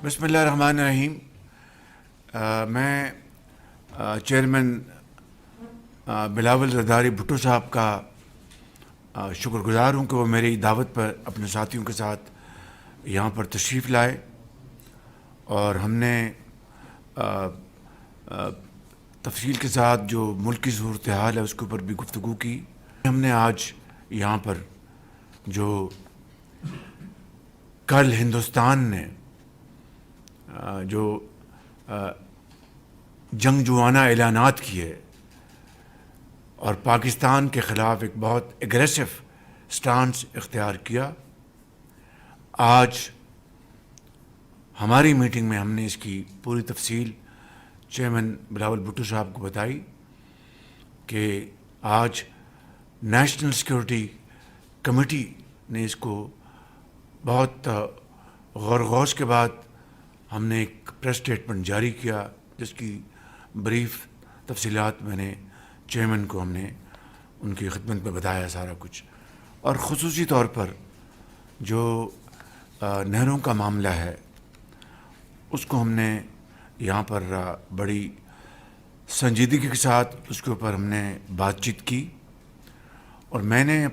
بسم اللہ الرحمن الرحیم. میں چیئرمین بلاول زرداری بھٹو صاحب کا شکر گزار ہوں کہ وہ میری دعوت پر اپنے ساتھیوں کے ساتھ یہاں پر تشریف لائے اور ہم نے تفصیل کے ساتھ جو ملک کی صورتحال ہے اس کے اوپر بھی گفتگو کی. ہم نے آج یہاں پر جو کل ہندوستان نے جو جنگجوانہ اعلانات کیے اور پاکستان کے خلاف ایک بہت اگریسو سٹانس اختیار کیا، آج ہماری میٹنگ میں ہم نے اس کی پوری تفصیل چیئرمین بلاول بھٹو صاحب کو بتائی کہ آج نیشنل سیکورٹی کمیٹی نے اس کو بہت غور و خوض کے بعد ہم نے ایک پریس اسٹیٹمنٹ جاری کیا جس کی بریف تفصیلات میں نے چیئرمین کو ہم نے ان کی خدمت میں بتایا سارا کچھ. اور خصوصی طور پر جو نہروں کا معاملہ ہے اس کو ہم نے یہاں پر بڑی سنجیدگی کے ساتھ اس کے اوپر ہم نے بات چیت کی اور میں نے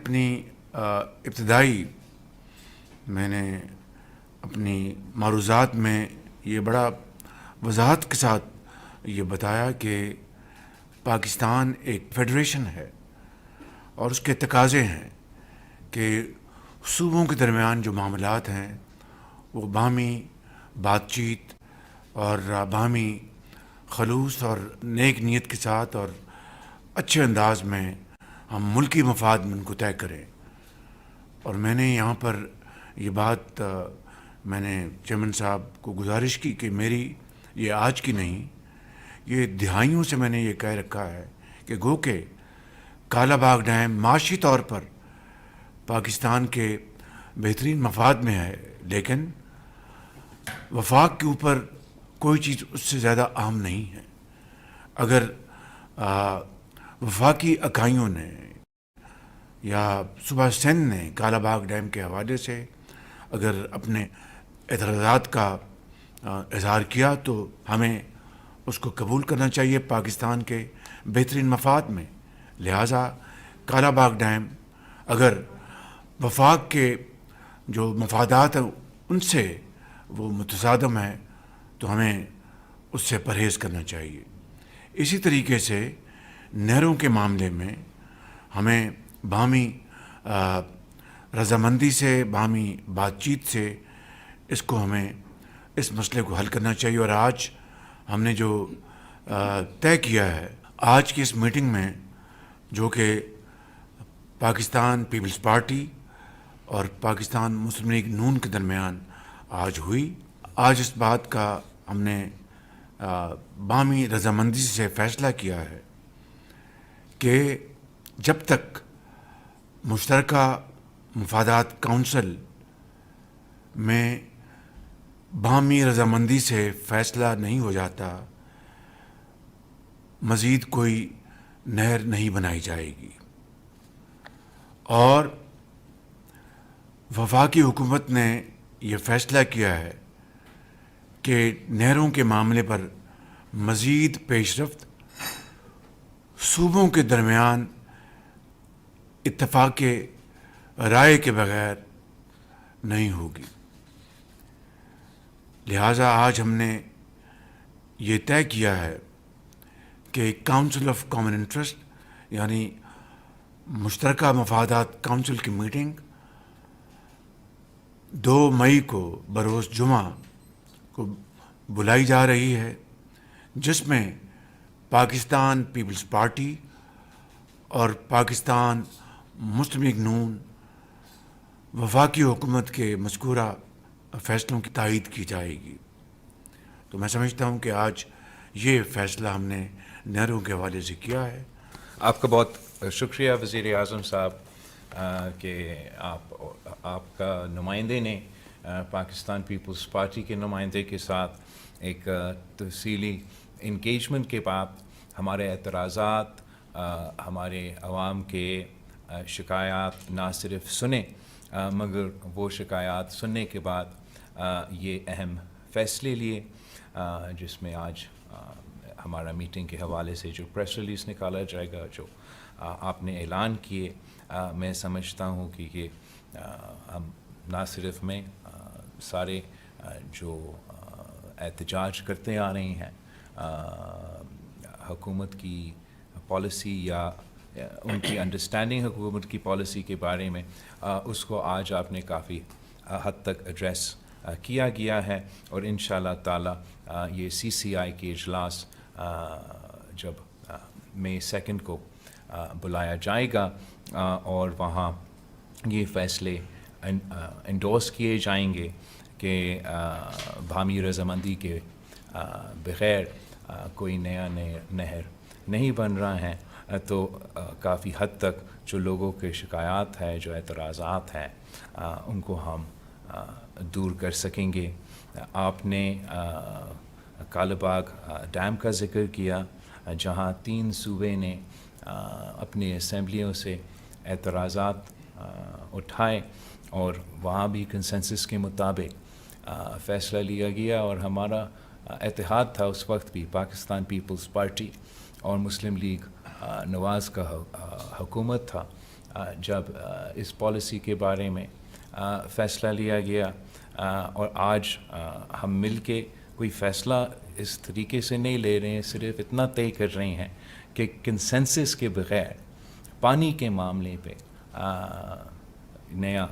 اپنی معروضات میں یہ بڑا وضاحت کے ساتھ یہ بتایا کہ پاکستان ایک فیڈریشن ہے اور اس کے تقاضے ہیں کہ صوبوں کے درمیان جو معاملات ہیں وہ باہمی بات چیت اور باہمی خلوص اور نیک نیت کے ساتھ اور اچھے انداز میں ہم ملکی مفاد میں ان کو طے کریں. اور میں نے یہاں پر یہ بات میں نے چیئرمین صاحب کو گزارش کی کہ میری یہ آج کی نہیں، یہ دہائیوں سے میں نے یہ کہہ رکھا ہے کہ گو کہ کالا باغ ڈیم معاشی طور پر پاکستان کے بہترین مفاد میں ہے، لیکن وفاق کے اوپر کوئی چیز اس سے زیادہ اہم نہیں ہے. اگر وفاقی اکائیوں نے یا صوبہ سندھ نے کالا باغ ڈیم کے حوالے سے اگر اپنے اعتراضات کا اظہار کیا تو ہمیں اس کو قبول کرنا چاہیے پاکستان کے بہترین مفاد میں. لہٰذا کالا باغ ڈیم اگر وفاق کے جو مفادات ہیں ان سے وہ متصادم ہے تو ہمیں اس سے پرہیز کرنا چاہیے. اسی طریقے سے نہروں کے معاملے میں ہمیں باہمی رضامندی سے باہمی بات چیت سے ہمیں اس مسئلے کو حل کرنا چاہیے. اور آج ہم نے جو طے کیا ہے آج کی اس میٹنگ میں جو کہ پاکستان پیپلز پارٹی اور پاکستان مسلم لیگ نون کے درمیان آج ہوئی، آج اس بات کا ہم نے باہمی رضامندی سے فیصلہ کیا ہے کہ جب تک مشترکہ مفادات کونسل میں باہمی رضامندی سے فیصلہ نہیں ہو جاتا مزید کوئی نہر نہیں بنائی جائے گی. اور وفاقی حکومت نے یہ فیصلہ کیا ہے کہ نہروں کے معاملے پر مزید پیش رفت صوبوں کے درمیان اتفاق رائے کے بغیر نہیں ہوگی. لہٰذا آج ہم نے یہ طے کیا ہے کہ کاؤنسل آف کامن انٹرسٹ یعنی مشترکہ مفادات کونسل کی میٹنگ 2 مئی کو بروز جمعہ کو بلائی جا رہی ہے، جس میں پاکستان پیپلز پارٹی اور پاکستان مسلم لیگ نون وفاقی حکومت کے مذکورہ فیصلوں کی تائید کی جائے گی. تو میں سمجھتا ہوں کہ آج یہ فیصلہ ہم نے نہروں کے حوالے سے کیا ہے. آپ کا بہت شکریہ وزیر اعظم صاحب کہ آپ کا نمائندے نے پاکستان پیپلز پارٹی کے نمائندے کے ساتھ ایک تفصیلی انگیجمنٹ کے بعد ہمارے اعتراضات ہمارے عوام کے شکایات نہ صرف سنے مگر وہ شکایات سننے کے بعد یہ اہم فیصلے لیے جس میں آج ہمارا میٹنگ کے حوالے سے جو پریس ریلیز نکالا جائے گا، جو آپ نے اعلان کیے، میں سمجھتا ہوں کہ یہ ہم نہ صرف میں سارے جو احتجاج کرتے آ رہے ہیں حکومت کی پالیسی یا ان کی انڈرسٹینڈنگ حکومت کی پالیسی کے بارے میں، اس کو آج آپ نے کافی حد تک ایڈریس کیا گیا ہے، اور انشاءاللہ تعالی یہ سی سی آئی کے اجلاس جب مئی 2 کو بلایا جائے گا اور وہاں یہ فیصلے انڈورس کیے جائیں گے کہ باہمی رضامندی کے بغیر کوئی نیا نہر نہیں بن رہا ہے، تو کافی حد تک جو لوگوں کے شکایات ہے، جو اعتراضات ہیں، ان کو ہم دور کر سکیں گے۔ آپ نے کالہ باغ ڈیم کا ذکر کیا، جہاں 3 صوبے نے اپنی اسمبلیوں سے اعتراضات اٹھائے اور وہاں بھی کنسنسس کے مطابق فیصلہ لیا گیا، اور ہمارا اتحاد تھا اس وقت بھی پاکستان پیپلز پارٹی اور مسلم لیگ نواز کا حکومت تھا جب اس پالیسی کے بارے میں فیصلہ لیا گیا، اور آج ہم مل کے کوئی فیصلہ اس طریقے سے نہیں لے رہے ہیں، صرف اتنا طے کر رہے ہیں کہ کنسنسس کے بغیر پانی کے معاملے پہ نیا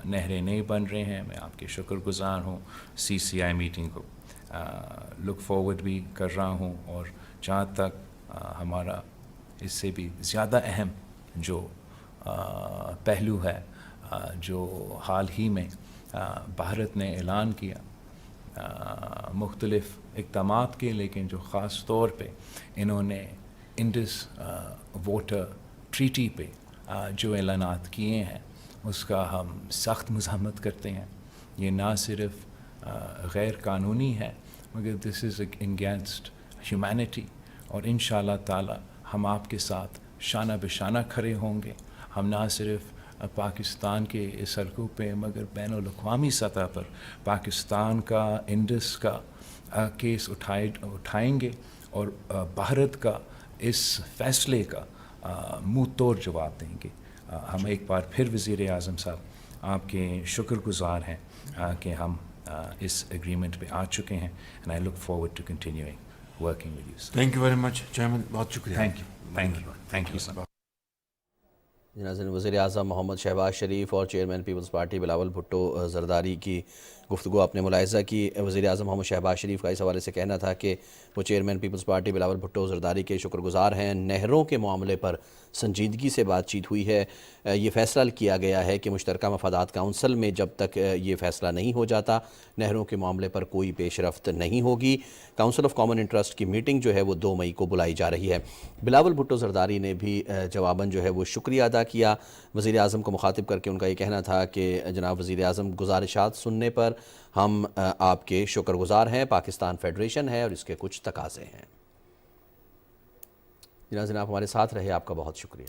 نہریں نہیں بن رہے ہیں۔ میں آپ کے شکر گزار ہوں، سی سی آئی میٹنگ کو لک فارورڈ بھی کر رہا ہوں، اور جہاں تک ہمارا اس سے بھی زیادہ اہم جو پہلو ہے، جو حال ہی میں بھارت نے اعلان کیا مختلف اقدامات کے، لیکن جو خاص طور پہ انہوں نے انڈس واٹر ٹریٹی پہ جو اعلانات کیے ہیں، اس کا ہم سخت مذمت کرتے ہیں۔ یہ نہ صرف غیر قانونی ہے، مگر دس از اگینسٹ ہیومینٹی، اور انشاءاللہ تعالی ہم آپ کے ساتھ شانہ بشانہ کھڑے ہوں گے۔ ہم نہ صرف پاکستان کے اس حلقوں پہ مگر بین الاقوامی سطح پر پاکستان کا انڈس کا کیس اٹھائیں گے، اور بھارت کا اس فیصلے کا منہ توڑ جواب دیں گے۔ ہم ایک بار پھر وزیر اعظم صاحب آپ کے شکر گزار ہیں کہ ہم اس اگریمنٹ پہ آ چکے ہیں، and I look forward to continuing working with you. Thank you very much chairman, بہت شکریہ۔ Thank you sir. ناظرین، وزیر اعظم محمد شہباز شریف اور چیئرمین پیپلز پارٹی بلاول بھٹو زرداری کی گفتگو آپ نے ملاحظہ کی۔ وزیر اعظم محمد شہباز شریف کا اس حوالے سے کہنا تھا کہ وہ چیئرمین پیپلز پارٹی بلاول بھٹو زرداری کے شکر گزار ہیں۔ نہروں کے معاملے پر سنجیدگی سے بات چیت ہوئی ہے۔ یہ فیصلہ کیا گیا ہے کہ مشترکہ مفادات کونسل میں جب تک یہ فیصلہ نہیں ہو جاتا، نہروں کے معاملے پر کوئی پیش رفت نہیں ہوگی۔ کونسل آف کامن انٹرسٹ کی میٹنگ جو ہے وہ 2 مئی کو بلائی جا رہی ہے۔ بلاول بھٹو زرداری نے بھی جواباً جو ہے وہ شکریہ ادا کیا وزیر اعظم کو مخاطب کر کے۔ ان کا یہ کہنا تھا کہ جناب وزیر اعظم، گزارشات سننے پر ہم آپ کے شکر گزار ہیں۔ پاکستان فیڈریشن ہے اور اس کے کچھ تقاضے ہیں۔ جناب آپ ہمارے ساتھ رہے، آپ کا بہت شکریہ۔